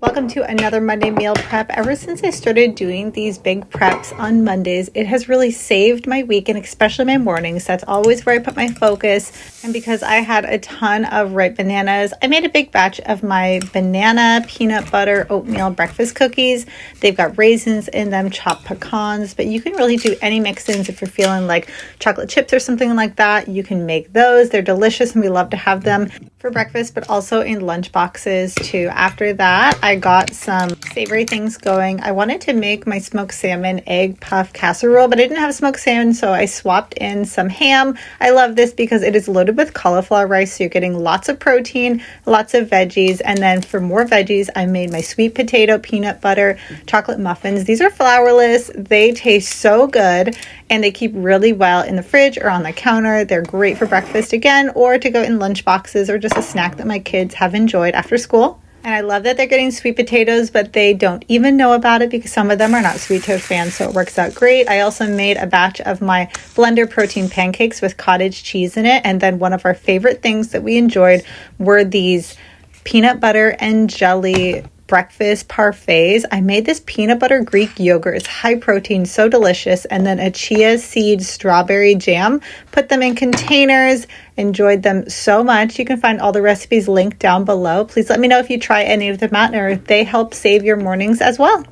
Welcome to another Monday meal prep. Ever since I started doing these big preps on Mondays, it has really saved my week and especially my mornings. That's always where I put my focus. And because I had a ton of ripe bananas, I made a big batch of my banana peanut butter oatmeal breakfast cookies. They've got raisins in them, chopped pecans, but you can really do any mix-ins if you're feeling like chocolate chips or something like that. You can make those. They're delicious and we love to have them for breakfast, but also in lunch boxes too. After that, I got some savory things going. I wanted to make my smoked salmon egg puff casserole, but I didn't have smoked salmon, so I swapped in some ham. I love this because it is loaded with cauliflower rice, so you're getting lots of protein, lots of veggies, and then for more veggies, I made my sweet potato peanut butter chocolate muffins. These are flourless. They taste so good, and they keep really well in the fridge or on the counter. They're great for breakfast again, or to go in lunch boxes, or just a snack that my kids have enjoyed after school. And I love that they're getting sweet potatoes, but they don't even know about it because some of them are not sweet potato fans, so it works out great. I also made a batch of my blender protein pancakes with cottage cheese in it. And then one of our favorite things that we enjoyed were these peanut butter and jelly breakfast parfaits. I made this peanut butter Greek yogurt. It's high protein, so delicious. And then a chia seed strawberry jam. Put them in containers. Enjoyed them so much. You can find all the recipes linked down below. Please let me know if you try any of them out or if they help save your mornings as well.